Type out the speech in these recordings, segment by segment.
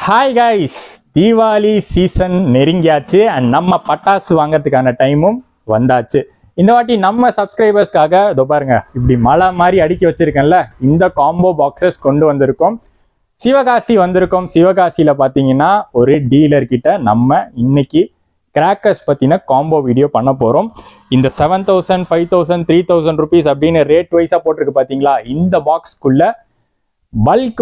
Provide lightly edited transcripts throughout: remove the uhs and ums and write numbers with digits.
Hi guys, Deepavali season நெருங்கியாச்சு and நம்ம பட்டாசு வாங்கிறதுக்கான டைமும் வந்தாச்சு. இந்த வாட்டி நம்ம சப்ஸ்கிரைபர்ஸ்க்காக இதோ பாருங்க, இப்படி மழை மாதிரி அடுக்கி வச்சிருக்கேன்ல, இந்த காம்போ பாக்ஸஸ் கொண்டு வந்திருக்கோம். சிவகாசி வந்திருக்கோம். சிவகாசியில் பார்த்தீங்கன்னா ஒரு டீலர் கிட்ட நம்ம இன்னைக்கு கிராக்கர்ஸ் பற்றின காம்போ வீடியோ பண்ண போகிறோம். இந்த 7,000, 5,000, 3,000 ருபீஸ் அப்படின்னு ரேட் வைஸாக போட்டிருக்கு பார்த்தீங்களா, இந்த பாக்ஸ்க்குள்ள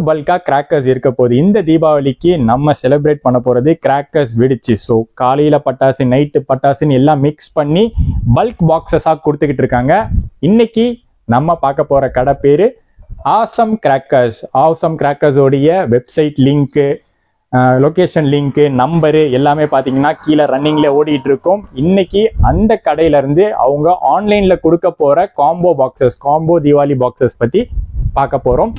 பல்காக கிராக்கர்ஸ் இருக்க போகுது. இந்த தீபாவளிக்கு நம்ம செலிப்ரேட் பண்ண போகிறது கிராக்கர்ஸ் வெடிச்சு. ஸோ காலையில் பட்டாசு, நைட்டு பட்டாசுன்னு எல்லாம் மிக்ஸ் பண்ணி பல்க் பாக்ஸஸாக கொடுத்துக்கிட்டு இருக்காங்க. இன்னைக்கு நம்ம பார்க்க போகிற கடை பேர் ஆசம் கிராக்கர்ஸ். ஆசம் கிராக்கர்ஸோடைய website link, location link, number எல்லாமே பார்த்தீங்கன்னா கீழே ரன்னிங்கில் ஓடிட்டு இருக்கும். இன்னைக்கு அந்த கடையிலேருந்து அவங்க ஆன்லைனில் கொடுக்க போகிற combo boxes, combo Deepavali boxes பற்றி பார்க்க போகிறோம்.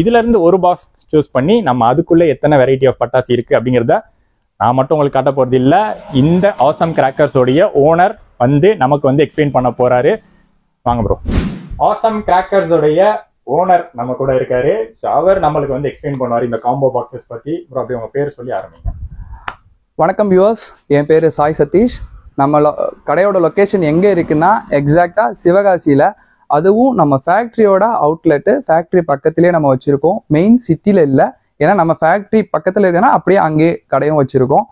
இதுல இருந்து ஒரு பாக்ஸ் சூஸ் பண்ணி நம்ம அதுக்குள்ள எத்தனை வெரைட்டி ஆஃப் பட்டாசு இருக்கு அப்படிங்கிறத நான் மட்டும் உங்களுக்கு காட்ட போறது இல்லை. இந்த ஆசம் கிராக்கர்ஸோடைய ஓனர் வந்து நமக்கு வந்து எக்ஸ்பிளைன் பண்ண போறாரு. வாங்க ப்ரோ. ஆசம் கிராக்கர்ஸோடைய ஓனர் நம்ம கூட இருக்காரு. ஸோ அவர் நம்மளுக்கு வந்து எக்ஸ்பிளைன் பண்ணுவார் இந்த காம்போ பாக்ஸஸ் பத்தி. ப்ரோ, அப்படி உங்க பேர் சொல்லி ஆரம்பிங்க. வணக்கம் வியூவர்ஸ், என் பேர் சாய் சதீஷ். நம்ம கடையோட லொக்கேஷன் எங்கே இருக்குன்னா எக்ஸாக்டாக சிவகாசியில், அதுவும் நம்ம ஃபேக்ட்ரியோட அவுட்லெட்டு ஃபேக்ட்ரி பக்கத்துலேயே நம்ம வச்சுருக்கோம். மெயின் சிட்டியில் இல்லை, ஏன்னா நம்ம ஃபேக்ட்ரி பக்கத்தில் இருக்குன்னா அப்படியே அங்கேயே கடையும் வச்சுருக்கோம்.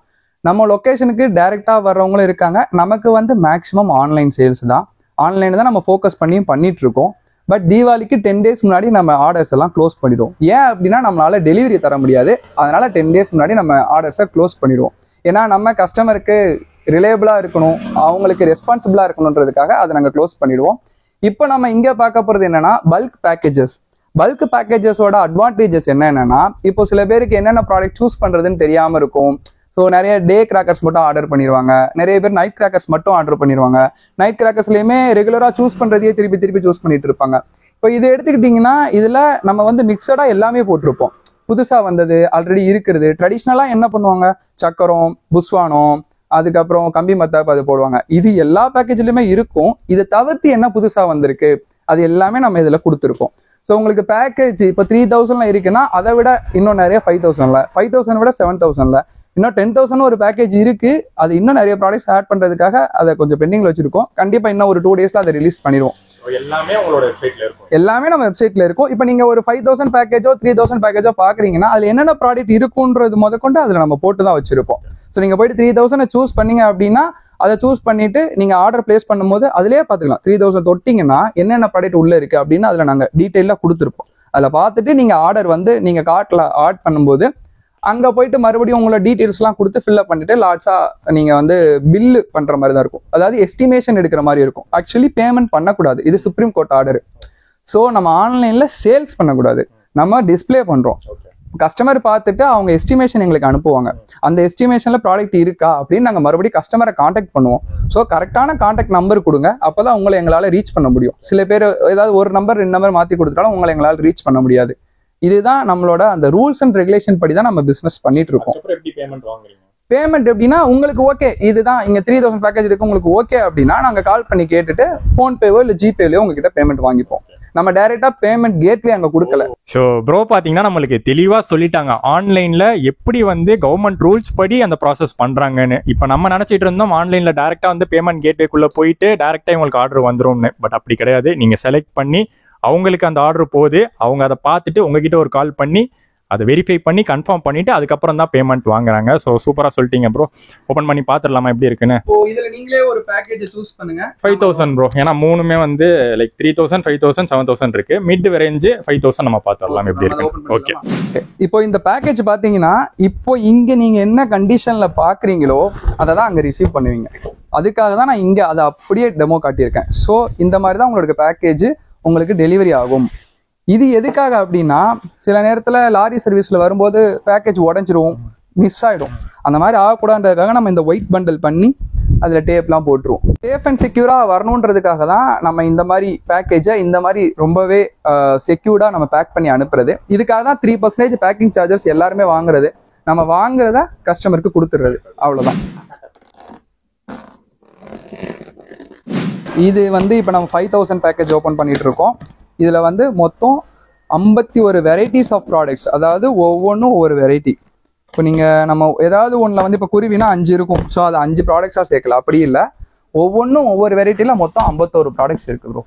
நம்ம லொக்கேஷனுக்கு டைரெக்டாக வர்றவங்களும் இருக்காங்க. நமக்கு வந்து மேக்ஸிமம் ஆன்லைன் சேல்ஸ் தான். ஆன்லைன் தான் நம்ம ஃபோக்கஸ் பண்ணிகிட்ருக்கோம். பட் தீபாவளிக்கு 10 days முன்னாடி நம்ம ஆர்டர்ஸ் எல்லாம் க்ளோஸ் பண்ணிடுவோம். ஏன் அப்படின்னா நம்மளால டெலிவரி தர முடியாது, அதனால் 10 days முன்னாடி நம்ம ஆர்டர்ஸை க்ளோஸ் பண்ணிடுவோம். ஏன்னா நம்ம கஸ்டமருக்கு ரிலேபிளாக இருக்கணும், அவங்களுக்கு ரெஸ்பான்சிபிளாக இருக்கணுன்றதுக்காக அதை நாங்கள் க்ளோஸ் பண்ணிடுவோம். இப்போ நம்ம இங்கே பார்க்க போகிறது என்னன்னா பல்க் பேக்கேஜஸ். பல்க் பேக்கேஜஸோட அட்வான்டேஜஸ் என்னன்னா, இப்போ சில பேருக்கு என்னென்ன ப்ராடக்ட் சூஸ் பண்ணுறதுன்னு தெரியாமல் இருக்கும். ஸோ நிறைய டே கிராக்கர்ஸ் மட்டும் ஆர்டர் பண்ணிடுவாங்க, நிறைய பேர் நைட் கிராக்கர்ஸ் மட்டும் ஆர்டர் பண்ணிடுவாங்க. நைட் கிராக்கர்ஸ்லையுமே ரெகுலராக சூஸ் பண்ணுறதையே திருப்பி சூஸ் பண்ணிட்டு இருப்பாங்க. இப்போ இதை எடுத்துக்கிட்டிங்கன்னா இதில் நம்ம வந்து மிக்சடாக எல்லாமே போட்டிருப்போம். புதுசாக வந்தது, ஆல்ரெடி இருக்கிறது. ட்ரெடிஷ்னலாக என்ன பண்ணுவாங்க, சக்கரம், புஸ்வானம், அதுக்கப்புறம் கம்பி மத்தாப்பு அது போடுவாங்க. இது எல்லா பேக்கேஜ்லையுமே இருக்கும். இதை தவிர்த்து என்ன புதுசாக வந்திருக்கு அது எல்லாமே நம்ம இதில் கொடுத்துருக்கோம். ஸோ உங்களுக்கு பேக்கேஜ் இப்போ 3,000 இருக்குன்னா அதை விட இன்னும் நிறைய 5,000, 5,000 விட 7,000, இன்னும் 10,000 ஒரு பேக்கேஜ் இருக்கு. அது இன்னும் நிறைய ப்ராடக்ட்ஸ் ஆட் பண்ணுறதுக்காக அதை கொஞ்சம் பெண்டிங்கில் வச்சிருக்கோம். கண்டிப்பாக இன்னும் ஒரு 2 daysல அதை ரிலீஸ் பண்ணிடுவோம். எல்லாமே உங்களோட வெப்சைட்ல இருக்கும். எல்லாமே நம்ம வெப்சைட்ல இருக்கும். இப்போ நீங்க ஒரு 5,000 பேக்கேஜோ 3,000 பேக்கேஜோ பாக்குறீங்கன்னா அதுல என்னென்ன ப்ராடக்ட் இருக்குன்றது முதற்கொண்டு அதுல நம்ம போட்டு தான் வச்சிருப்போம். ஸோ நீங்க போயிட்டு 3,000 சூஸ் பண்ணீங்க அப்படின்னா அதை சூஸ் பண்ணிட்டு நீங்க ஆர்டர் பிளேஸ் பண்ணும்போது அதுலயே பாத்துக்கலாம். 3,000 தொட்டிங்கன்னா என்னென்ன ப்ராடக்ட் உள்ள இருக்கு அப்படின்னு அதுல நாங்க டீட்டெயிலா கொடுத்துருப்போம். அதுல பார்த்துட்டு நீங்க ஆர்டர் வந்து நீங்க கார்ட்ல ஆட் பண்ணும்போது அங்க போயிட்டு மறுபடியும் உங்களோட டீட்டெயில்ஸ் எல்லாம் கொடுத்து ஃபில்அப் பண்ணிட்டு லாட்ஸா நீங்க வந்து பில்லு பண்ற மாதிரி தான் இருக்கும். அதாவது எஸ்டிமேஷன் எடுக்கிற மாதிரி இருக்கும். ஆக்சுவலி பேமெண்ட் பண்ணக்கூடாது, இது சுப்ரீம் கோர்ட் ஆர்டர். ஸோ நம்ம ஆன்லைன்ல சேல்ஸ் பண்ணக்கூடாது, நம்ம டிஸ்பிளே பண்றோம். கஸ்டமர் பார்த்துட்டு அவங்க எஸ்டிமேஷன் எங்களுக்கு அனுப்புவாங்க. அந்த எஸ்டிமேஷன்ல ப்ராடக்ட் இருக்கா அப்படின்னு நாங்கள் மறுபடியும் கஸ்டமரை காண்டாக்ட் பண்ணுவோம். ஸோ கரெக்டான காண்டாக்ட் நம்பர் கொடுங்க, அப்போதான் உங்களை எங்களால் ரீச் பண்ண முடியும். சில பேர் ஏதாவது ஒரு நம்பர் 2 நம்பர் மாற்றி கொடுத்தாலும் உங்களை எங்களால் ரீச் பண்ண முடியாது. இதுதான் நம்மளோட அந்த ரூல்ஸ் அண்ட் ரெகுலேஷன் படி தான் நம்ம பிசினஸ் பண்ணிட்டு இருக்கோம். பேமெண்ட் எப்படின்னா உங்களுக்கு ஓகே, இதுதான் இங்க 3,000 பேக்கேஜ் இருக்கு உங்களுக்கு ஓகே அப்படின்னா நாங்க கால் பண்ணி கேட்டுட்டு போன்பேவோ இல்ல ஜிபேலயோ உங்ககிட்ட பேமெண்ட் வாங்கிப்போம். நம்ம டைரக்டா பேமெண்ட் கேட்வே அங்க கொடுக்கல. ஸோ ப்ரோ பாத்தீங்கன்னா நம்மளுக்கு தெளிவா சொல்லிட்டாங்க ஆன்லைன்ல எப்படி வந்து கவர்மெண்ட் ரூல்ஸ் படி அந்த ப்ராசஸ் பண்றாங்கன்னு. இப்போ நம்ம நினைச்சிட்டு இருந்தோம் ஆன்லைன்ல டைரக்டா வந்து பேமெண்ட் கேட்வேக்குள்ள போயிட்டு டைரக்டா உங்களுக்கு ஆர்டர் வந்துரும்னு. பட் அப்படி கிடையாது. நீங்க செலக்ட் பண்ணி அவங்களுக்கு அந்த ஆர்டர் போகுது, அவங்க அதை பார்த்துட்டு உங்ககிட்ட ஒரு கால் பண்ணி அதை வெரிஃபை பண்ணி கன்ஃபார்ம் பண்ணிட்டு அதுக்கப்புறம் தான் பேமெண்ட் வாங்குறாங்க. ஸோ சூப்பரா சொல்லிட்டீங்க ப்ரோ. ஓப்பன் பண்ணி பார்த்துடலாமா எப்படி இருக்குன்னு? இதுல நீங்களே ஒரு பேக்கேஜ் சூஸ் பண்ணுங்க. 5,000 ப்ரோ, ஏன்னா மூணுமே வந்து லைக் 3,000, 5,000, 7,000 இருக்கு. மிட் ரேஞ்சு 5,000 நம்ம பார்த்துடலாம் எப்படி இருக்கு. ஓகே, இப்போ இந்த பேக்கேஜ் பாத்தீங்கன்னா இப்போ இங்க நீங்க என்ன கண்டிஷன்ல பாக்குறீங்களோ அதை தான் அங்க ரிசீவ் பண்ணுவீங்க. அதுக்காக தான் நான் இங்க அதை அப்படியே டெமோ காட்டியிருக்கேன். ஸோ இந்த மாதிரி தான் உங்களுக்கு பேக்கேஜ் உங்களுக்கு டெலிவரி ஆகும். இது எதுக்காக அப்படின்னா சில நேரத்தில் லாரி சர்வீஸில் வரும்போது பேக்கேஜ் உடஞ்சிரும், மிஸ் ஆகிடும். அந்த மாதிரி ஆகக்கூடாதுன்றதுக்காக நம்ம இந்த ஒயிட் பண்டல் பண்ணி அதுல டேப்லாம் போட்டுருவோம். சேஃப் அண்ட் செக்யூரா வரணுன்றதுக்காக தான் நம்ம இந்த மாதிரி பேக்கேஜை இந்த மாதிரி ரொம்பவே செக்யூர்டா நம்ம பேக் பண்ணி அனுப்புறது. இதுக்காக தான் 3% பேக்கிங் சார்ஜஸ் எல்லாருமே வாங்குறது. நம்ம வாங்குறத கஸ்டமருக்கு கொடுத்துடுறது, அவ்வளவுதான். இது வந்து இப்போ நம்ம 5000 பேக்கேஜ் ஓப்பன் பண்ணிட்டு இருக்கோம். இதுல வந்து மொத்தம் 51 வெரைட்டிஸ் ஆஃப் ப்ராடக்ட்ஸ், அதாவது ஒவ்வொன்றும் ஒவ்வொரு வெரைட்டி. இப்போ நீங்கள் நம்ம ஏதாவது ஒன்றில் வந்து இப்போ குருவினா 5 இருக்கும், ஸோ அது 5 ப்ராடக்ட்ஸாக சேர்க்கலாம். அப்படி இல்லை, ஒவ்வொன்றும் ஒவ்வொரு வெரைட்டியில் மொத்தம் 51 ப்ராடக்ட்ஸ் இருக்கு ப்ரோ.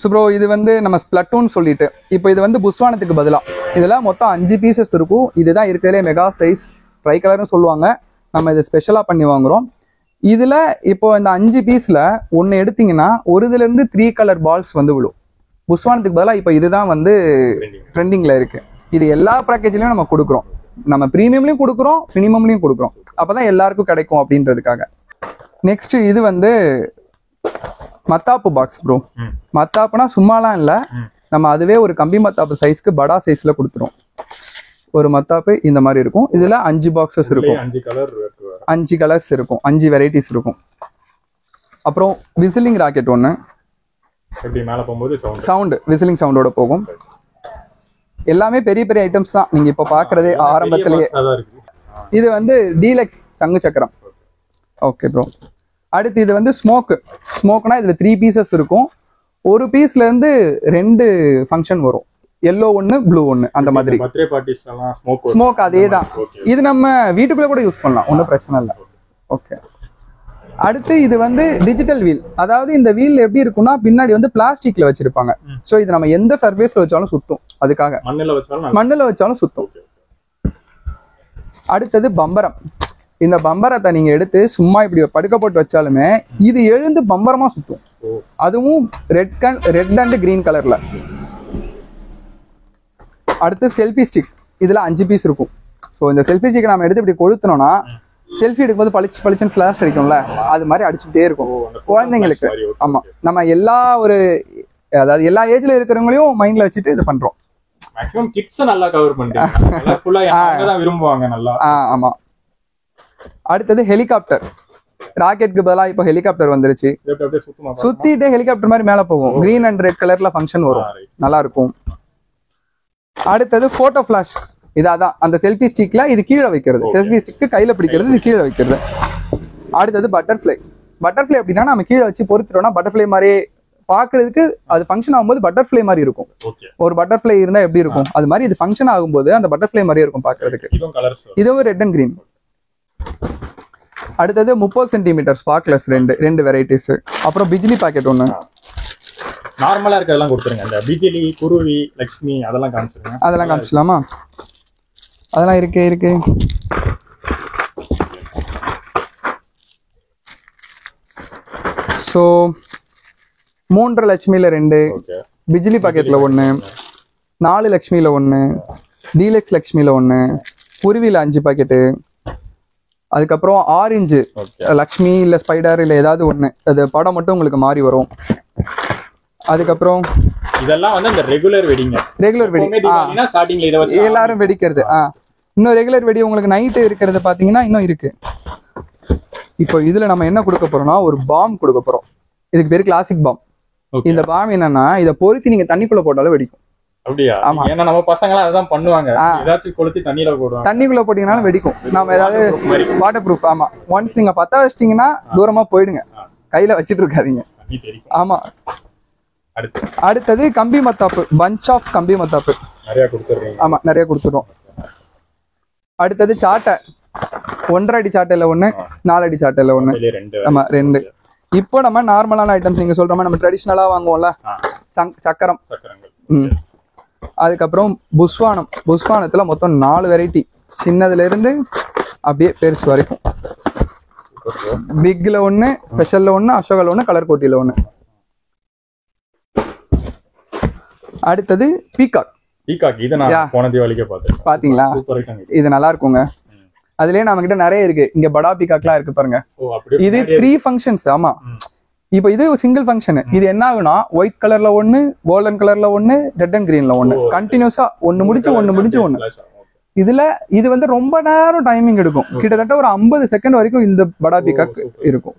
ஸோ ப்ரோ இது வந்து நம்ம ஸ்ப்ளட்டூன் சொல்லிட்டு, இப்போ இது வந்து புஸ்வானத்துக்கு பதிலாக இதில் மொத்தம் 5 பீசஸ் இருக்கும். இதுதான் இருக்கிறதுலே மெகா சைஸ், ட்ரை கலர்னு சொல்லுவாங்க. நம்ம இதை ஸ்பெஷலாக பண்ணி வாங்குகிறோம். இதில் இப்போ இந்த 5 பீஸில் ஒன்று எடுத்தீங்கன்னா ஒரு இதுலேருந்து 3 கலர் பால்ஸ் வந்து விழும். புஸ்வானத்துக்கு பதிலாக இப்போ இதுதான் வந்து ட்ரெண்டிங்கில் இருக்கு. இது எல்லா பேக்கேஜ்லையும் நம்ம கொடுக்குறோம். நம்ம ப்ரீமியம்லையும் கொடுக்குறோம், மினிமம்லையும் கொடுக்குறோம். அப்போதான் எல்லாருக்கும் கிடைக்கும் அப்படின்றதுக்காக. நெக்ஸ்ட் இது வந்து மத்தாப்பு பாக்ஸ் ப்ரோ. மத்தாப்புனா சும்மாலாம் இல்லை, நம்ம அதுவே ஒரு கம்பி மத்தாப்பு சைஸ்க்கு படா சைஸ்ல கொடுத்துரும். ஒரு மத்தாப்பு இந்த மாதிரி இருக்கும். இதுல 5 பாக்ஸஸ் இருக்கும், 5 கலர்ஸ் இருக்கும், 5 வெரைட்டிஸ் இருக்கும். அப்புறம் விசிலிங் ராக்கெட் ஒன்று, சவுண்ட் விசிலிங் சவுண்டோட போகும். எல்லாமே பெரிய பெரிய ஐட்டம்ஸ் தான் நீங்க இப்ப பாக்குறதே ஆரம்பத்திலேயே. இது வந்து டீலக்ஸ் சங்கு சக்கரம். Okay bro. அடுத்து இது வந்து ஸ்மோக்னா இதுல 3 பீசஸ் இருக்கும். ஒரு பீஸ்ல இருந்து 2 ஃபங்க்ஷன் வரும், எல்லோ ஒன்னு ப்ளூ ஒன்னு, அந்த மாதிரி. ஸ்மோக் அதே தான். இது நம்ம வீட்டுக்குள்ள கூட யூஸ் பண்ணலாம், ஒன்றும் பிரச்சனை இல்லை. ஓகே. அடுத்து இது வந்து டிஜிட்டல் வீல். அதாவது இந்த வீல் எப்படி இருக்கும்னா பின்னாடி வந்து பிளாஸ்டிக்ல வச்சிருப்பாங்க. சோ இது நம்ம எந்த சர்ஃபேஸ்ல வச்சாலும் சுத்தும். அதுக்காக மண்ணுல வச்சாலும் சுத்தும். அடுத்தது பம்பரம். இந்த பம்பரத்தை நீங்க எடுத்து சும்மா இப்படி படுக்க போட்டு வச்சாலுமே இது எழுந்து பம்பரமா சுத்தும். அதுவும் ரெட் அண்ட் கிரீன் கலர்ல. அடுத்து செல்ஃபி ஸ்டிக். இதுல 5 பீஸ் இருக்கும். ஸோ இந்த செல்ஃபி ஸ்டிக் நம்ம எடுத்து இப்படி கொளுத்தணும்னா செல்ஃபி எடுக்கும்போது பளிச்சுன்னு ஃபிளாஷ் அடிக்கும்ல, அது மாதிரி அடிச்சுட்டே இருக்கும் குழந்தைங்களுக்கு. ஆமா, நம்ம அதாவது எல்லா ஏஜ்ல இருக்கிறவங்களையும் மைண்ட்ல வச்சுட்டு இது பண்றோம். மேக்ஸிமம் கிட்ஸ் நல்லா கவர் பண்றீங்க, அவங்க தான் விரும்புவாங்க நல்லா. ஆமா. அடுத்தது ஹெலிகாப்டர். ராக்கெட்டுக்கு பதிலா இப்போ ஹெலிகாப்டர் வந்துருச்சு. சுத்திட்டே ஹெலிகாப்டர் மாதிரி மேல போகும். கிரீன் அண்ட் ரெட் கலர்ல ஃபங்க்ஷன் வரும், நல்லா இருக்கும். அடுத்தது போட்டோ ஃபிளாஷ். இதான் அந்த செல்ஃபி ஸ்டிக்ல இது கீழே வைக்கிறது. செல்ஃபி ஸ்டிக் கையில பிடிக்கிறது, இது கீழே வைக்கிறது. அடுத்தது பட்டர்ஃப்ளை. பட்டர்ஃப்ளை அப்படின்னா நம்ம கீழே வச்சு பொறுத்துட்டோம்னா பட்டர்ஃப்ளை மாதிரி பாக்குறதுக்கு அது ஃபங்க்ஷன் ஆகும்போது பட்டர்ஃப்ளை மாதிரி இருக்கும். ஒரு பட்டர்ஃப்ளை இருந்தா எப்படி இருக்கும் அது மாதிரி இது ஃபங்க்ஷன் ஆகும்போது அந்த பட்டர்ஃப்ளை மாதிரியே இருக்கும் பாக்குறதுக்கு. இதுவும் ரெட் அண்ட் கிரீன். அடுத்தது 30 சென்டிமீட்டர் ஸ்பார்க்லெஸ் ரெண்டு வெரைட்டிஸ். அப்புறம் பிஜ்லி பாக்கெட் ஒன்று. நார்மலா இருக்கதெல்லாம் கொடுத்துருங்க. இந்த பிஜிலி, குருவி, லக்ஷ்மி அதெல்லாம் காமிச்சிருங்க. அதெல்லாம் காமிச்சலாமா? அதெல்லாம் இருக்கு. ஸோ 3 லட்சுமியில 2, பிஜ்லி பாக்கெட்ல 1, 4 லட்சுமியில 1, டீலக்ஸ் லட்சுமியில 1, குருவில 5 பாக்கெட்டு. அதுக்கப்புறம் ஆரஞ்சு லக்ஷ்மி இல்ல ஸ்பைடர் இல்ல ஏதாவது ஒண்ணு, அது படம் மட்டும் உங்களுக்கு மாறி வரும். அதுக்கப்புறம் இதெல்லாம் வந்து இந்த ரெகுலர் வெடிங்க. எல்லாரும் வெடிக்கிறது. இன்னும் ரெகுலர் வெடி உங்களுக்கு நைட்டு இருக்கிறது பாத்தீங்கன்னா இன்னும் இருக்கு. இப்போ இதுல நம்ம என்ன கொடுக்க போறோம்னா ஒரு பாம் கொடுக்க போறோம். இதுக்கு பேரு கிளாசிக் பாம். இந்த பாம் என்னன்னா இதை பொருத்தி நீங்க தண்ணிக்குள்ள போட்டாலும் வெடிக்கும். அப்படியா? ஆமா, ஏன்னா நம்ம பசங்க எல்லாம் அதான் பண்ணுவாங்க. ஏதாச்சும் கொளுத்தி தண்ணியில போடுவாங்க. தண்ணிக்குள்ள போட்டீங்கன்னாலும் வெடிக்கும். நம்ம ஏதாவது வாட்டர் ப்ரூஃப். ஆமா, ஒன்ஸ் நீங்க பத்த வச்சிட்டீங்கன்னா தூரமா போயிடுங்க, கையில வச்சிட்டு இருக்காதீங்க. ஆமா. அடுத்தது கம்பி மத்தாப்பு. பஞ்ச் ஆஃப் கம்பி மத்தாப்பு நிறைய கொடுத்துறீங்க. ஆமா, நிறைய கொடுத்துறோம். அடுத்தது சாட்டை. 1.5 அடி சாட்டையில 1, 4 அடி சாட்டையில 1. ஆமா, 2. இப்போ நம்ம நார்மலான ஐட்டம்ஸ் நீங்க சொல்ற மாதிரி நம்ம ட்ரெடிஷ்னலா வாங்குவோம்ல, சக்கரம். அதுக்கப்புறம் புஸ்வானத்துல மொத்தம் 4 வெரைட்டி, சின்னதுல இருந்து அப்படியே பெருசு வரைக்கும். பிக்ல 1, ஸ்பெஷல்ல 1, அசோகால 1, கலர் கோட்டில 1. அடுத்தது பீகாக். இத நான் போன தீபாவளிக்கே பார்த்தேன். பாத்தீங்களா? இது நல்லா இருக்குங்க. அதுலயே நம்ம கிட்ட நிறைய இருக்கு. இங்க படா பீகாக்லாம் இருக்கு பாருங்க. இது 3 ஃபங்க்ஷன்ஸ். ஆமா, இப்போ இது சிங்கிள் ஃபங்க்ஷன். இது என்ன ஆகுனா ஒயிட் கலர்ல 1, கோல்டன் கலர்ல 1, ரெட் அண்ட் கிரீன்ல 1, கண்டினியூஸா ஒன்னு முடிச்சு 1. இது வந்து ரொம்ப நேரம் டைமிங் எடுக்கும், கிட்டத்தட்ட ஒரு 50 செகண்ட் வரைக்கும் இந்த படா பீகாக் இருக்கும்.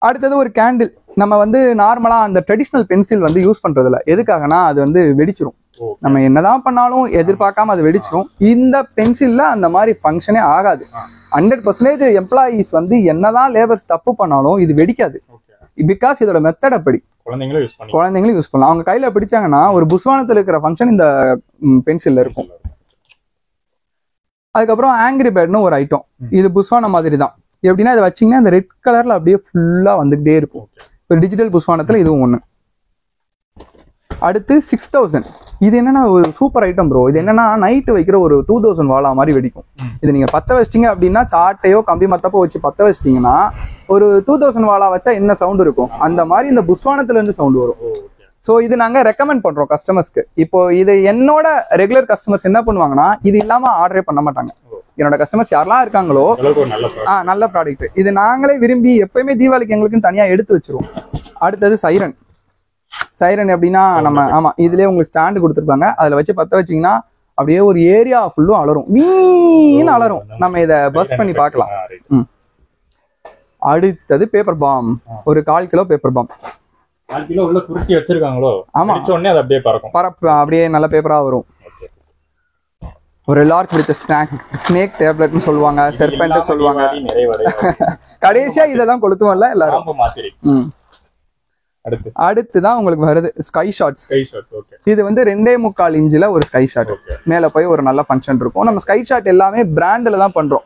அடுத்தது ஒரு கேண்டில். நம்ம வந்து நார்மலா அந்த ட்ரெடிஷ்னல் பென்சில் வந்து யூஸ் பண்றது இல்ல. எதுக்காகனா அது வந்து வெடிச்சிரும். நம்ம என்னதான் பண்ணாலும் எதிர்பார்க்காம அது வெடிச்சிரும். இந்த பென்சில்ல அந்த மாதிரி ஃபங்க்ஷனே ஆகாது. 100% எம்ப்ளாயீஸ் வந்து என்னதான் லேபர்ஸ் தப்பு பண்ணாலும் இது வெடிக்காது. பிகாஸ் இதோட மெத்தட் அப்படி. குழந்தைங்களும் யூஸ் பண்ணலாம். அவங்க கையில பிடிச்சாங்கன்னா ஒரு புஸ்வானத்துல இருக்கிற ஃபங்க்ஷன் இந்த பென்சில்ல இருக்கும். அதுக்கப்புறம் ஆங்கிரி பேர்ட்னு ஒரு ஐட்டம். இது புஸ்வான மாதிரி தான். எப்படின்னா இதை வச்சிங்கன்னா இந்த ரெட் கலர்ல அப்படியே ஃபுல்லா வந்துகிட்டே இருக்கும். இப்போ டிஜிட்டல் புஸ்வானத்துல இதுவும் ஒண்ணு. அடுத்து 6000. இது என்னன்னா ஒரு சூப்பர் ஐட்டம் ப்ரோ. இது என்னன்னா நைட்டு வைக்கிற ஒரு 2000 வாலா மாதிரி வெடிக்கும். இது நீங்க பத்த வச்சிட்டீங்க அப்படின்னா சாட்டையோ கம்பி மத்தப்போ வச்சு பத்த வச்சிட்டீங்கன்னா ஒரு 2000 வாலா வச்சா என்ன சவுண்ட் இருக்கும் அந்த மாதிரி இந்த புஸ்வானத்துல இருந்து சவுண்ட் வரும். ஸோ இது நாங்க ரெக்கமெண்ட் பண்றோம் கஸ்டமர்ஸ்க்கு. இப்போ இது என்னோட ரெகுலர் கஸ்டமர்ஸ் என்ன பண்ணுவாங்கன்னா இது இல்லாம ஆர்டரே பண்ண மாட்டாங்க. என்னோட கஸ்டமர்ஸ் யாரெல்லாம் இருக்காங்களோ நல்ல ப்ராடக்ட் இது நாங்களே விரும்பி எப்பயுமே தீபாவளிக்கு எங்களுக்குன்னு தனியா எடுத்து வச்சிருவோம். அடுத்தது சைரன். சைரன் எப்படின்னா நம்ம இதுலயே உங்களுக்கு ஸ்டாண்டு கொடுத்துருப்பாங்க. அதுல வச்சு பத்த வச்சீங்கன்னா அப்படியே ஒரு ஏரியா ஃபுல்லும் அலரும், வீணு அலரும். நம்ம இதை பர்ஸ்ட் பண்ணி பார்க்கலாம். அடுத்தது பேப்பர் பாம். ஒரு 1/4 கிலோ பேப்பர் பாம். 4 கிலோ உள்ள சுருட்டி வச்சிருக்காங்களோ? ஆமா, உடனே அது அப்படியே பறக்கும். அப்படியே நல்ல பேப்பரா வரும். ஒரு லார்க் வித் ஸ்னேக் டேப்லெட்னு சொல்லுவாங்க, செர்பென்ட் சொல்லுவாங்க. கடைசியா இதெல்லாம் கொளுத்துவோம்ல எல்லாரும். அடுத்துதான் உங்களுக்கு வருது ஸ்கை ஷாட்ஸ். இது வந்து 2.25 இன்ச்ல ஒரு ஸ்கை ஷாட். மேல போய் ஒரு நல்ல ஃபங்க்ஷன் இருக்கும். நம்ம ஸ்கை ஷாட் எல்லாமே பிராண்ட்ல தான் பண்றோம்.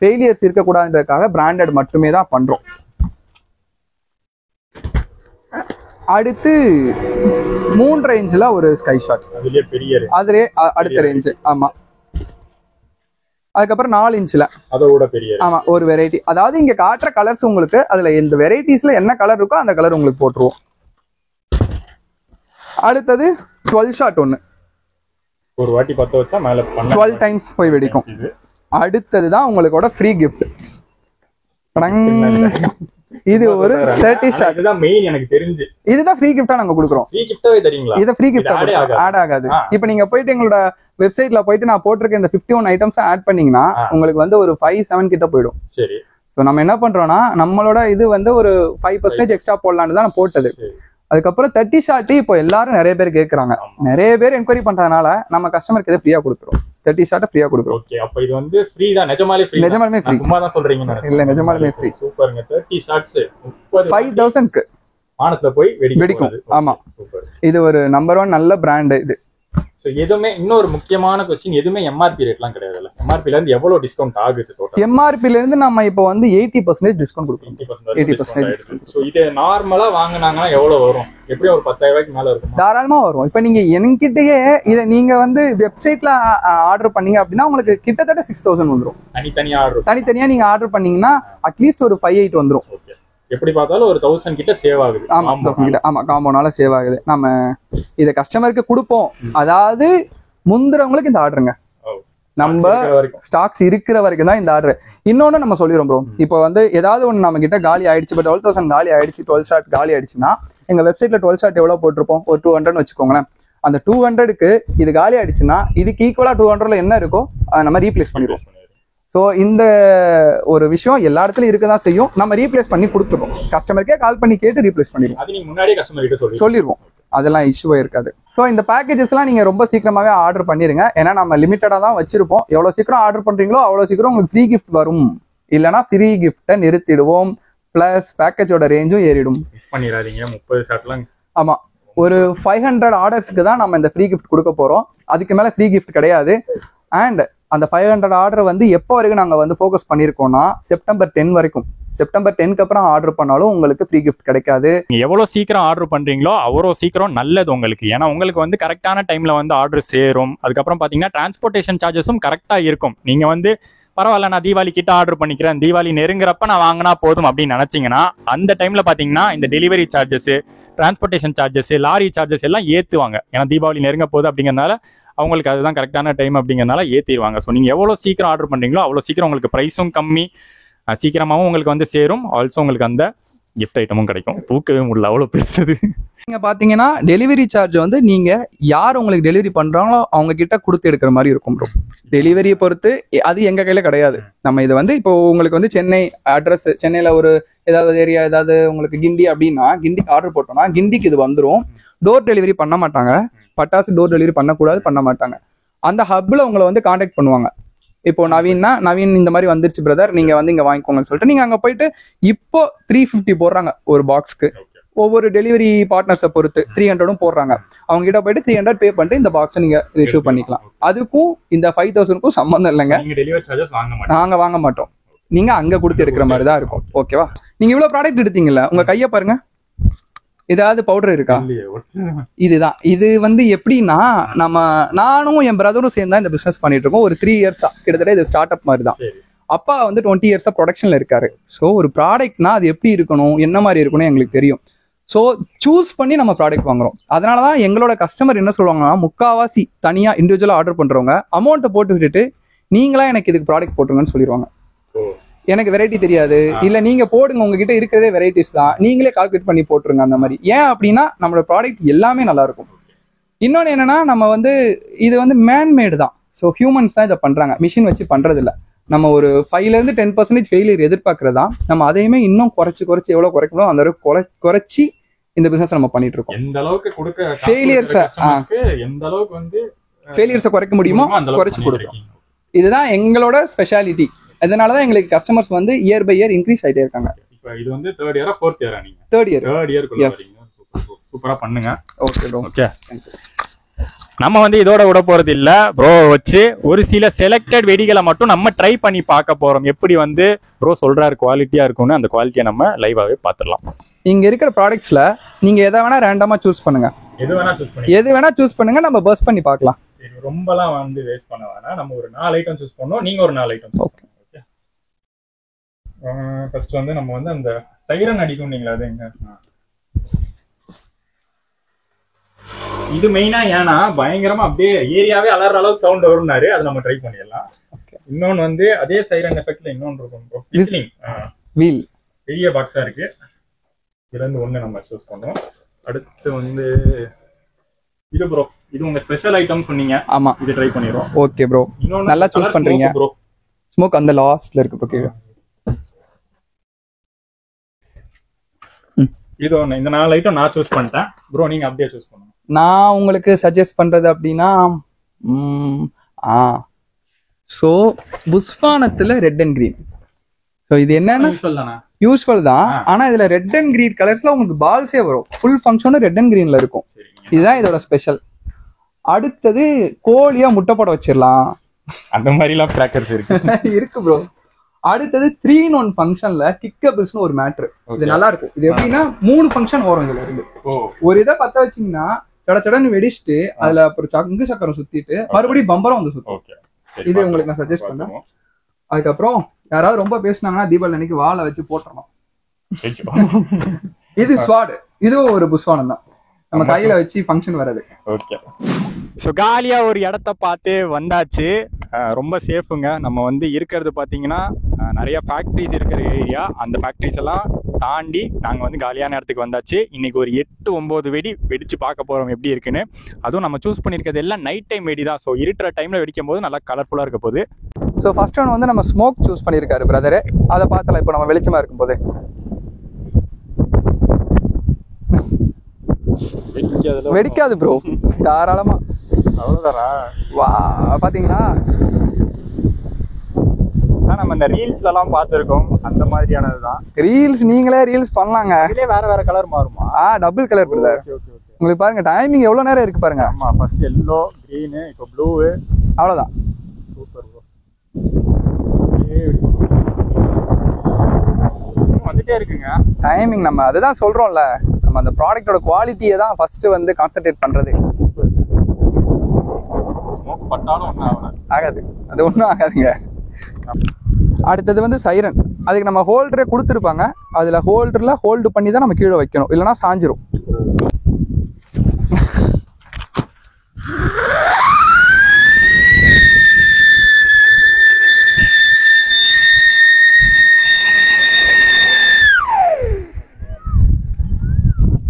ஃபெயிலியர்ஸ் இருக்கக்கூடாதுன்றதுக்காக பிராண்டட் மட்டுமே தான் பண்றோம். அடுத்து 3.5 இன்ச்ல ஒரு ஸ்கை ஷாட். அதுலயே அடுத்த ரேஞ்சு. ஆமா. அதுக்கப்புறம் 4 இன்ச்ல அதோட பெரிய. ஆமா, ஒரு வெரைட்டி. அதாவது இங்க காட்டுற கலர்ஸ் உங்களுக்கு அதுல இந்த வெரைட்டிஸ்ல என்ன கலர் இருக்கோ அந்த கலர் உங்களுக்கு போட்டுருவோம். அடுத்தது 12 ஷாட் ஒண்ணு. ஒரு வாட்டி பத்த வச்சா மேல 12 டைம்ஸ் போய் வெடிக்கும். அடுத்ததுதான் உங்களோட ஃப்ரீ கிஃப்ட். இது ஒரு 30 ஷாட். இதுதான் மெயின் எனக்கு தெரிஞ்சு. இதுதான் ஃப்ரீ கிஃப்ட்டா நாங்க கொடுக்குறோம். ஃப்ரீ கிஃப்ட்டாவே தரீங்களா? இது ஃப்ரீ கிஃப்ட் ஆட் ஆகாது. இப்போ நீங்க போயிட்டு எங்களோட வெப்சைட்ல போயிட்டு நான் போட்டிருக்க இந்த 51 ஐட்டம்ஸ் ஆட் பண்ணீங்கன்னா உங்களுக்கு வந்து ஒரு 5-7 கிட்ட போயிடும். சரி. சோ நம்ம என்ன பண்றோம்னா நம்மளோட இது வந்து ஒரு 5% எக்ஸ்ட்ரா போடலான்னு தான் நான் போட்டது. அதுக்கப்புறம் 30 ஷாட் இப்போ எல்லாரும் நிறைய பேர் கேக்குறாங்க. நிறைய பேர் என்கொயரி பண்றதுனால நம்ம கஸ்டமருக்கு இதை ஃப்ரீயா கொடுத்துறோம். 30 ஷாட் ஃப்ரீயா கொடுக்குறோம். ஓகே, அப்ப இது வந்து ஃப்ரீ தான். நிஜமாலே ஃப்ரீ? நிஜமாலே ஃப்ரீ. சும்மா தான் சொல்றீங்க? இல்ல, நிஜமாலே ஃப்ரீ. சூப்பர்ங்க. 30 ஷாட்ஸ் 5000 க்கு வானத்துல போய் வெடிக்கும். ஆமா, இது ஒரு நம்பர் 1 நல்ல பிராண்ட் இது. சோ எதுமே இன்னொரு முக்கியமான क्वेश्चन, எதுமே எம்ஆர்பி ரேட்லாம் கிடையாதுல்ல? எம்ஆர்பி ல இருந்து எவ்வளவு டிஸ்கவுண்ட் ஆகுது டோட்டல்? எம்ஆர்பி ல இருந்து நம்ம இப்போ வந்து 80% டிஸ்கவுண்ட் கொடுக்கிறோம். 80% டிஸ்கவுண்ட். சோ இது நார்மலா வாங்குனாங்கன்னா எவ்வளவு வரும்? எப்படியும் ஒரு 10000 ரூபாய்க்கு மேல இருக்கும். தாராளமா வரும். இப்போ நீங்க என்கிட்டயே இத நீங்க வந்து வெப்சைட்ல ஆர்டர் பண்ணீங்க அப்படின்னா உங்களுக்கு கிட்டத்தட்ட 6000 வந்துரும். தனித்தனியா நீங்க ஆர்டர் பண்ணீங்கன்னா அட்லீஸ்ட் ஒரு 5-8 வந்துரும். எப்படி பார்த்தாலும் ஒரு 1000 கிட்ட சேவ் ஆகுது. ஆமா, 1000 கிட்ட. ஆமா, காம்போனால சேவ் ஆகுது. நம்ம இத கஸ்டமருக்கு கொடுப்போம். அதாவது முந்துறவங்களுக்கு இந்த ஆர்டருங்க. நம்ம ஸ்டாக்ஸ் இருக்கிற வரைக்கும் தான் இந்த ஆர்டர். இன்னொன்னு நம்ம சொல்லிடுறோம் ப்ரோ. இப்போ வந்து ஏதாவது ஒன்று நம்ம கிட்ட காலி ஆயிடுச்சு, இப்போ 12000 காலி ஆயிடுச்சு, 12 ஷாட் காலி ஆயிடுச்சுன்னா எங்க வெப்சைட்ல 12 ஷாட் எவ்வளவு போட்டிருப்போம்? ஒரு 200 வச்சுக்கோங்களேன். அந்த 200க்கு இது காலி ஆயிடுச்சுன்னா இதுக்கு ஈக்குவலா 200ல என்ன இருக்கோ அதை நம்ம ரீப்ளேஸ் பண்ணிடுவோம். ஸோ இந்த ஒரு விஷயம் எல்லா இடத்துலையும் இருக்கதான் செய்யும். நம்ம ரீப்ளேஸ் பண்ணி கொடுத்துருவோம். கஸ்டமருக்கே கால் பண்ணி கேட்டு ரீப்ளேஸ் பண்ணிடுவோம். அது நீங்க முன்னாடியே கஸ்டமர்கிட்ட சொல்லிடுவோம். அதெல்லாம் இஷ்யூவே இருக்காது. ஸோ இந்த பேக்கேஜஸ்லாம் நீங்க ரொம்ப சீக்கிரமாவே ஆர்டர் பண்ணிருங்க. ஏன்னா நம்ம லிமிட்டடா தான் வச்சிருப்போம். எவ்வளவு சீக்கிரம் ஆர்டர் பண்றீங்களோ அவ்வளவு சீக்கிரம் உங்களுக்கு ஃப்ரீ கிஃப்ட் வரும். இல்லைன்னா ஃப்ரீ கிஃப்ட்டை நிறுத்திடுவோம். பிளஸ் பேக்கேஜோட ரேஞ்சும் ஏறிடும். மிஸ் பண்ணிடாதீங்க. 30 ஷாட்லாம். ஆமா, ஒரு 500 ஆர்டர்ஸ்க்கு தான் நம்ம இந்த ஃப்ரீ கிஃப்ட் கொடுக்க போறோம். அதுக்கு மேல ஃப்ரீ கிஃப்ட் கிடையாது. அண்ட் அந்த 500 ஆர்டர் வந்து எப்போ வரைக்கும் நாங்கள் வந்து ஃபோக்கஸ் பண்ணியிருக்கோம்னா செப்டம்பர் 10 வரைக்கும். செப்டம்பர் 10க்கு அப்புறம் ஆர்டர் பண்ணாலும் உங்களுக்கு ஃப்ரீ கிஃப்ட் கிடைக்காது. நீங்கள் எவ்வளோ சீக்கிரம் ஆர்டர் பண்ணுறீங்களோ அவ்வளோ சீக்கிரம் நல்லது உங்களுக்கு. ஏன்னா உங்களுக்கு வந்து கரெக்டான டைமில் வந்து ஆர்டர் சேரும். அதுக்கப்புறம் பார்த்தீங்கன்னா டிரான்ஸ்போர்ட்டேஷன் சார்ஜஸும் கரெக்டாக இருக்கும். நீங்கள் வந்து பரவாயில்ல நான் தீபாவளி கிட்ட ஆர்டர் பண்ணிக்கிறேன், தீபாவளி நெருங்குறப்ப நான் வாங்கினா போதும் அப்படின்னு நினச்சிங்கன்னா அந்த டைமில் பார்த்தீங்கன்னா இந்த delivery charges, transportation charges, lorry charges எல்லாம் ஏற்றுவாங்க. ஏன்னா தீபாவளி நெருங்க போகுது அப்படிங்கிறதுனால அவங்களுக்கு அதுதான் கரெக்டான டைம் அப்படிங்கிறனால ஏற்றிடுவாங்க. ஸோ நீங்கள் எவ்வளோ சீக்கிரம் ஆர்டர் பண்ணுறீங்களோ அவ்வளோ சீக்கிரம் உங்களுக்கு ப்ரைஸும் கம்மி, சீக்கிரமாகவும் உங்களுக்கு வந்து சேரும். ஆல்சோ உங்களுக்கு அந்த கிஃப்ட் ஐட்டமும் கிடைக்கும். தூக்கவே முடியல, அவ்வளோ பெருசது. நீங்க பாத்தீங்கன்னா டெலிவரி சார்ஜ் வந்து நீங்க யார் உங்களுக்கு டெலிவரி பண்றாங்களோ அவங்க கிட்ட கொடுத்து எடுக்கிற மாதிரி இருக்கும் ப்ரோ. டெலிவரியை பொறுத்து அது எங்க கையில கிடையாது. நம்ம இது வந்து இப்போ உங்களுக்கு வந்து சென்னை அட்ரஸ், சென்னையில ஒரு ஏதாவது ஏரியா, ஏதாவது உங்களுக்கு கிண்டி அப்படின்னா கிண்டிக்கு ஆர்டர் போட்டோம்னா கிண்டிக்கு இது வந்துடும். டோர் டெலிவரி பண்ண மாட்டாங்க. பட்டாசு டோர் டெலிவரி பண்ணக்கூடாது, பண்ண மாட்டாங்க. அந்த ஹப்ல உங்களை வந்து கான்டாக்ட் பண்ணுவாங்க. இப்போ நவீன் இந்த மாதிரி வந்துருச்சு பிரதர், நீங்க வந்து இங்க வாங்கிக்கோங்கன்னு சொல்லிட்டு நீங்க அங்க போயிட்டு இப்போ 350 போடுறாங்க ஒரு பாக்ஸ்க்கு. ஒவ்வொரு டெலிவரி பார்ட்னர்ஸை பொறுத்து 300 போடுறாங்க. அவங்க கிட்ட போயிட்டு 300 பே பண்ணிட்டு இந்த பாக்ஸை நீங்க ரிசீவ் பண்ணிக்கலாம். அதுக்கும் இந்த 5000க்கும் சம்பந்தம் இல்லைங்க. நாங்க வாங்க மாட்டோம். நீங்க அங்க கொடுத்து எடுக்கிற மாதிரி தான் இருக்கும். ஓகேவா? நீங்க இவ்வளவு ப்ராடக்ட் எடுத்தீங்கல்ல, உங்க கையை பாருங்க. ஏதாவது பவுடர் இருக்கா? இதுதான். இது வந்து எப்படின்னா நானும் என் பிரதரும் சேர்ந்து தான் இந்த பிசினஸ் பண்ணிட்டு இருக்கோம். ஒரு 3 இயர்ஸா கிட்டத்தட்ட இது ஸ்டார்ட் அப் மாதிரி தான். அப்பா வந்து 20 இயர்ஸா ப்ரொடக்ஷன்ல இருக்காரு. ஸோ ஒரு ப்ராடக்ட்னா அது எப்படி இருக்கணும், என்ன மாதிரி இருக்கணும் எங்களுக்கு தெரியும். ஸோ சூஸ் பண்ணி நம்ம ப்ராடக்ட் வாங்குறோம். அதனால தான் எங்களோட கஸ்டமர் என்ன சொல்லுவாங்கன்னா, முக்காவாசி தனியாக இண்டிவிஜுவலாக ஆர்டர் பண்ணுறவங்க அமௌண்ட்டை போட்டு விட்டுட்டு நீங்களா எனக்கு இதுக்கு ப்ராடக்ட் போட்டுருங்கன்னு சொல்லிடுவாங்க. எனக்கு வெரைட்டி தெரியாது, இல்லை நீங்கள் போடுங்க, உங்ககிட்ட இருக்கிறதே வெரைட்டிஸ் தான், நீங்களே கால்குலேட் பண்ணி போட்டுருங்க அந்த மாதிரி. ஏன் அப்படின்னா நம்மளோட ப்ராடக்ட் எல்லாமே நல்லா இருக்கும். இன்னொன்று என்னன்னா, நம்ம வந்து இது வந்து மேன்மேடு தான். ஸோ ஹியூமன்ஸ் தான் இதை பண்ணுறாங்க, மிஷின் வச்சு பண்ணுறது இல்லை. நம்ம ஒரு 5% 10% ஃபெயிலியர் எதிர்பார்க்கறதா. நம்ம அதையுமே இன்னும் குறைச்சி எவ்வளோ குறைக்கணும் அந்த அளவுக்கு குறைச்சி இந்த பிசினஸ் நம்ம பண்ணிட்டு இருக்கோம். எந்த அளவுக்கு கொடுக்க ஃபெயிலியர்ஸை எந்த அளவுக்கு வந்து ஃபெயிலியர்ஸை குறைக்க முடியுமோ குறைச்சி கொடுக்கும். இதுதான் எங்களோட ஸ்பெஷாலிட்டி. அதனாலதான் எங்களுக்கு கஸ்டமர்ஸ் வந்து இயர் பை இயர் இன்க்ரீஸ் ஆயிட்டே இருக்காங்க. இப்போ இது வந்து 3rd இயரா 4th இயரா? நீங்க 3rd இயர். சூப்பரா பண்ணுங்க. Okay bro. ஓகே, நம்ம வந்து இதோட விட போறது இல்ல ப்ரோ. வச்சு ஒரு சில செலக்டட் வெடிகளை மட்டும் நம்ம ட்ரை பண்ணி பார்க்க போறோம். எப்படி வந்து ப்ரோ சொல்றாரு குவாலிட்டியா இருக்கும்னு, அந்த குவாலிட்டியை நம்ம லைவாவே பார்த்துடலாம். இங்க இருக்கிற ப்ராடக்ட்ஸ்ல நீங்க எதை வேணா ரேண்டமா சூஸ் பண்ணுங்க. எது வேணா சூஸ் பண்ணுங்க, நம்ம பர்ஸ்ட் பண்ணி பார்க்கலாம். ரொம்பலாம் வந்து வேஸ்ட் பண்ண வேணாம். நம்ம ஒரு 4 ஐட்டம் சூஸ் பண்ணோம், நீங்க ஒரு 4 ஐட்டம். ஓகே. ஃபர்ஸ்ட் வந்து நம்ம வந்து அந்த சைரன் அடிக்கும் நீங்களா, அது எங்க இது மெயினா ஏன்னா பயங்கரமா அப்படியே ஏரியாவே அலற அளவுக்கு சவுண்ட் வரும்னாரு. அதை நம்ம ட்ரை பண்ணிடலாம். இன்னொன்னு வந்து அதே சைரன் எஃபெக்ட்ல இன்னொன்று இருக்கும், வீல். பெரிய பாக்ஸா இருக்கு. இதுல இருந்து ஒண்ணு நம்ம சூஸ் பண்ணுவோம். அடுத்து வந்து இது ப்ரோ, இது உங்க ஸ்பெஷல் ஐட்டம் சொன்னீங்க. ஆமா, இது ட்ரை பண்ணிடுவோம். ஓகே ப்ரோ, நல்லா சூஸ் பண்றீங்க ப்ரோ. ஸ்மோக் அந்த லாஸ்ட்ல இருக்கு ப்ரோ. இது ஒன்று, இந்த 4 ஐட்டம் நான் சூஸ் பண்ணிட்டேன் ப்ரோ. நீங்க அப்படியே சூஸ் பண்ணுங்க. நான் உங்களுக்கு சஜஸ்ட் பண்றது அப்படின்னா ஸோ புஷ்வானத்துல ரெட் அண்ட் கிரீன். ஸோ இது என்னன்னா யூஸ்வல் தான், ஆனா இதுல ரெட் அண்ட் கிரீன் கலர்ஸ்ல உங்களுக்கு பால்ஸே வரும். ஃபுல் ஃபங்க்ஷனும் ரெட் அண்ட் கிரீன்ல இருக்கும். இதுதான் இதோட ஸ்பெஷல். அடுத்தது கோழியா முட்டை போட வச்சிடலாம், அந்த மாதிரிலாம் கிராக்கர்ஸ் இருக்கு இருக்கு ப்ரோ. அடுத்தது 3-in-1 ஃபங்க்ஷன்ல கிக்கபிள்ஸ்னு ஒரு மேட்ரு. இது நல்லா இருக்கும். இது எப்படின்னா 3 ஃபங்க்ஷன் வரும் இதுல இருந்து. ஒரு இதை பத்த வச்சீங்கன்னா சடன்னு வெடிச்சுட்டு அதுல அப்புறம் சங்கு சக்கரம் சுத்திட்டு மறுபடியும் பம்பரம் வந்து சுத்தும். இது உங்களுக்கு நான் சஜஸ்ட் பண்ணேன். அதுக்கப்புறம் யாராவது ரொம்ப பேசினாங்கன்னா தீபாவளி அன்னைக்கு வாழை வச்சு போட்டுறணும். இது ஸ்வாட், இதுவும் ஒரு புஷ்வானம் தான், நம்ம கையில வச்சு ஃபங்க்ஷன் வர்றது. ஓகே. ஸோ காலியா ஒரு இடத்த பார்த்து வந்தாச்சு. ரொம்ப சேஃபுங்க. நம்ம வந்து இருக்கிறது பார்த்தீங்கன்னா நிறைய ஃபேக்ட்ரிஸ் இருக்கிற ஏரியா. அந்த ஃபேக்ட்ரிஸ் எல்லாம் தாண்டி நாங்கள் வந்து காலியான இடத்துக்கு வந்தாச்சு. இன்னைக்கு ஒரு 8-9 வெடி வெடிச்சு பார்க்க போகிறோம் எப்படி இருக்குன்னு. அதுவும் நம்ம சூஸ் பண்ணியிருக்கிறது எல்லாம் நைட் டைம் வெடி தான். ஸோ இருட்டுற டைமில் வெடிக்கும் போது நல்லா கலர்ஃபுல்லாக இருக்க போகுது. ஸோ ஃபர்ஸ்ட் ஒன் வந்து நம்ம ஸ்மோக் சூஸ் பண்ணியிருக்காரு பிரதரு. அதை பார்த்தலாம் இப்போ நம்ம வெளிச்சமாக இருக்கும்போது. வெடிக்காது ப்ரோ, தாராளமா. அவ்வளோதானா? வா, பார்த்தீங்களா? நம்ம இந்த ரீல்ஸ் எல்லாம் பார்த்துருக்கோம், அந்த மாதிரியானது தான். ரீல்ஸ் நீங்களே ரீல்ஸ் பண்ணலாங்க. இதுலேயே வேற கலர் மாறுமா? Double colour brother. உங்களுக்கு பாருங்க டைமிங் எவ்வளோ நேரம் இருக்கு பாருங்க. ஆமா, ஃபர்ஸ்ட் எல்லோ, கிரீனு, இப்போ ப்ளூ, அவ்வளோதான். Super bro. வந்துட்டே இருக்குங்க டைமிங். நம்ம அதுதான் சொல்றோம்ல, நம்ம அந்த ப்ராடக்டோட குவாலிட்டியை தான் ஃபர்ஸ்ட் வந்து கான்சென்ட்ரேட் பண்றது. ஸ்மோக் பட்டாலும் ஒன்றும் ஆகாது, அது ஒன்றும் ஆகாதுங்க. அடுத்தது வந்து சைரன். அதுக்கு நம்ம ஹோல்டரே கொடுத்துருப்பாங்க. அதில் ஹோல்டரில் ஹோல்டு பண்ணி தான் நம்ம கீழே வைக்கணும், இல்லைனா சாஞ்சிரும்.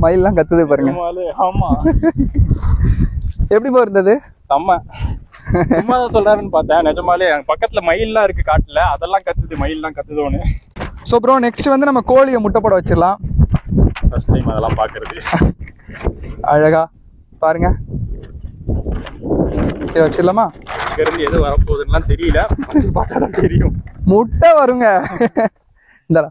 மயில்லாம் கத்துது பாருங்க. ஆமா, எப்படி போ இருந்தது? செம்ம. சும்மா தான் சொல்றாருன்னு பார்த்தேன், நிஜமாலே பக்கத்துல மயில்லாம் இருக்கு காட்டுல, அதெல்லாம் கத்துது, மயில்லாம் கத்துதோன்னு. ஸோ ப்ரோ நெக்ஸ்ட் வந்து நம்ம கோழியை முட்டை போட வச்சிடலாம். ஃபர்ஸ்ட் டைம் அதெல்லாம் பாக்குறது. அழகா பாருங்க, சரி வச்சிடலாமா? இங்க இருந்து எது வரப்போகுதுன்னா தெரியல, பார்த்தாதான் தெரியும். முட்டை வருங்க. இந்தா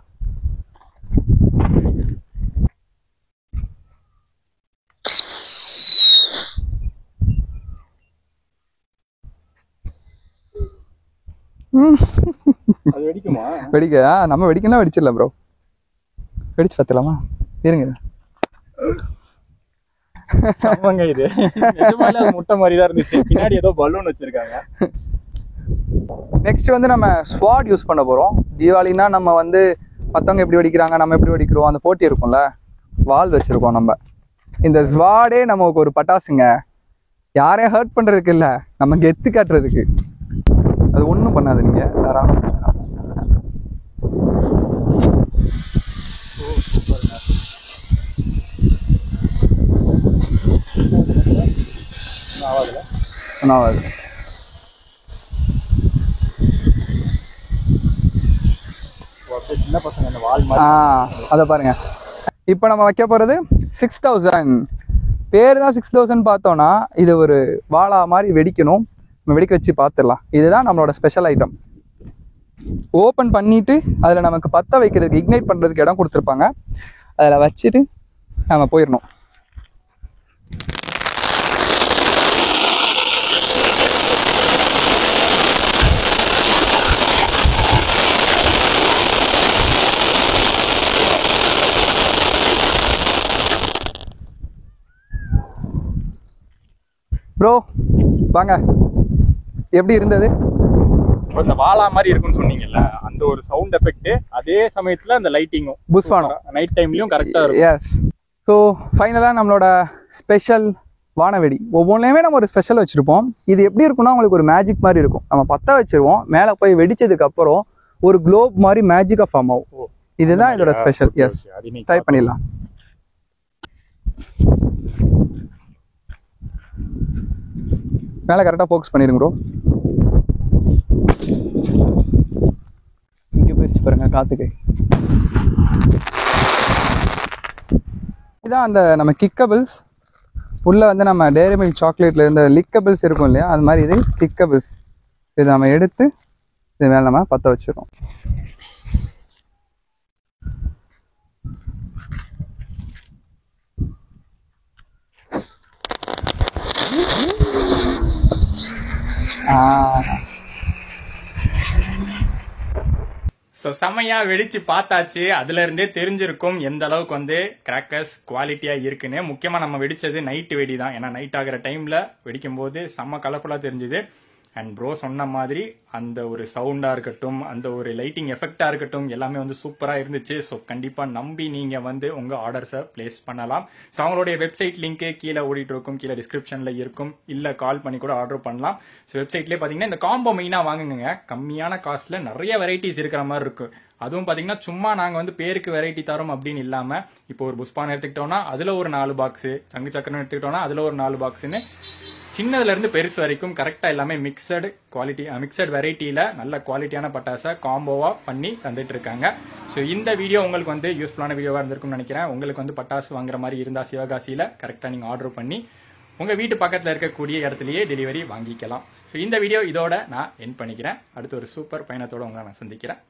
அது வெடிக்குமா? வெடிக்க நம்ம வெடிக்கணும், வெடிச்சிடலாம் ப்ரோ. வெடிச்சு பார்த்துலாமா? இருங்க. ஆமாங்க, இது நிஜமாலே முட்டை மாதிரி தான் இருந்துச்சு, பின்னாடி ஏதோ பலூன் வச்சிருக்காங்க. நெக்ஸ்ட் வந்து நம்ம ஸ்வாட் யூஸ் பண்ண போறோம். தீபாவளினா நம்ம வந்து மற்றவங்க எப்படி வெடிக்கிறாங்க, நம்ம எப்படி வெடிக்கிறோம், அந்த போட்டி இருக்கும்ல, வால் வச்சிருக்கோம் நம்ம. இந்த ஸ்வாடே நமக்கு ஒரு பட்டாசுங்க, யாரையும் ஹர்ட் பண்றதுக்கு இல்லை, நம்ம கெத்து காட்டுறதுக்கு. அது ஒன்றும் பண்ணாது, நீங்க தாராளம். சின்ன பசங்க இந்த வால் அதை பாருங்க. இப்போ நம்ம வைக்க போறது 6000. பேர் தான் 6000 பார்த்தோம்னா இது ஒரு வாளா மாதிரி வெடிக்கணும். நம்ம வெடிக்க வச்சு பார்த்துடலாம். இதுதான் நம்மளோட ஸ்பெஷல் ஐட்டம். ஓப்பன் பண்ணிட்டு அதில் நமக்கு பற்ற வைக்கிறதுக்கு, இக்னைட் பண்ணுறதுக்கு இடம் கொடுத்துருப்பாங்க. அதில் வச்சுட்டு நம்ம போயிடணும். ப்ரோ வாங்க, எப்படி இருந்தது? இந்த வாலா மாதிரி இருக்குன்னு சொன்னீங்கல்ல, அந்த ஒரு சவுண்ட் எஃபெக்ட், அதே சமயத்துல அந்த லைட்டிங்கும் புஷ்வானம் நைட் டைம்லயும் கரெக்டா இருக்கும். எஸ். ஸோ ஃபைனலாக நம்மளோட ஸ்பெஷல் வானவெடி, ஒவ்வொன்றையுமே நம்ம ஒரு ஸ்பெஷல் வச்சுருப்போம். இது எப்படி இருக்குன்னா உங்களுக்கு ஒரு மேஜிக் மாதிரி இருக்கும். நம்ம பற்ற வச்சிருவோம், மேலே போய் வெடிச்சதுக்கு அப்புறம் ஒரு குளோப் மாதிரி மேஜிக்காக ஃபார்ம் ஆகும். இதுதான் இதோட ஸ்பெஷல். எஸ், ட்ரை பண்ணிடலாம். மேலே கரெக்டாக ஃபோக்கஸ் பண்ணிடுங்க ப்ரோ. இங்கே போயிடுச்சு பாருங்க காற்றுக்கு. இதுதான் அந்த நம்ம கிக்கபிள்ஸ். உள்ளே வந்து நம்ம டேரி மில்க் சாக்லேட்டில் இருந்த லிக்கபிள்ஸ் இருக்கும் இல்லையா, அது மாதிரி இது கிக்கபிள்ஸ். இதை நம்ம எடுத்து இது மேலே நம்ம பற்ற வச்சிடறோம். செம்மையா வெடிச்சு பார்த்தாச்சு. அதுல இருந்தே தெரிஞ்சிருக்கும் எந்த அளவுக்கு வந்து கிராக்கர்ஸ் குவாலிட்டியா இருக்குன்னு. முக்கியமா நம்ம வெடிச்சது நைட்டு வெடி தான், ஏன்னா நைட் ஆகிற டைம்ல வெடிக்கும் போது செம்ம கலர்ஃபுல்லா தெரிஞ்சுது. அண்ட் ப்ரோ சொன்ன மாதிரி அந்த ஒரு சவுண்டா இருக்கட்டும், அந்த ஒரு லைட்டிங் எஃபெக்டா இருக்கட்டும், எல்லாமே வந்து சூப்பரா இருந்துச்சு. ஸோ கண்டிப்பா நம்பி நீங்க வந்து உங்க ஆர்டர்ஸை பிளேஸ் பண்ணலாம். ஸோ அவங்களுடைய வெப்சைட் லிங்க் கீழே ஓடிட்டு இருக்கும், கீழே டிஸ்கிரிப்ஷன்ல இருக்கும், இல்ல கால் பண்ணி கூட ஆர்டர் பண்ணலாம். ஸோ வெப்சைட்லேயே பாத்தீங்கன்னா இந்த காம்போ மெயினா வாங்குங்க, கம்மியான காஸ்ட்ல நிறைய வெரைட்டிஸ் இருக்கிற மாதிரி இருக்கு. அதுவும் பாத்தீங்கன்னா சும்மா நாங்க வந்து பேருக்கு வெரைட்டி தரோம் அப்படின்னு இல்லாம, இப்போ ஒரு புஷ்பான் எடுத்துக்கிட்டோம்னா அதுல ஒரு 4 பாக்ஸ், சங்கு சக்கரம் எடுத்துக்கிட்டோம்னா அதுல ஒரு 4 பாக்ஸ்ன்னு சின்னதுல இருந்து பெருசு வரைக்கும் கரெக்டா எல்லாமே மிக்சடு குவாலிட்டி, மிக்சட் வெரைட்டியில நல்ல குவாலிட்டியான பட்டாசை காம்போவா பண்ணி தந்துட்டு இருக்காங்க. ஸோ இந்த வீடியோ உங்களுக்கு வந்து யூஸ்ஃபுல்லான வீடியோவா இருந்திருக்கும்னு நினைக்கிறேன். உங்களுக்கு வந்து பட்டாசு வாங்குற மாதிரி இருந்தா சிவகாசியில கரெக்டா நீங்க ஆர்டர் பண்ணி உங்க வீட்டு பக்கத்துல இருக்கக்கூடிய இடத்துலயே டெலிவரி வாங்கிக்கலாம். ஸோ இந்த வீடியோ இதோட நான் எண்ட் பண்ணிக்கிறேன். அடுத்து ஒரு சூப்பர் பயணத்தோட உங்களை நான் சந்திக்கிறேன்.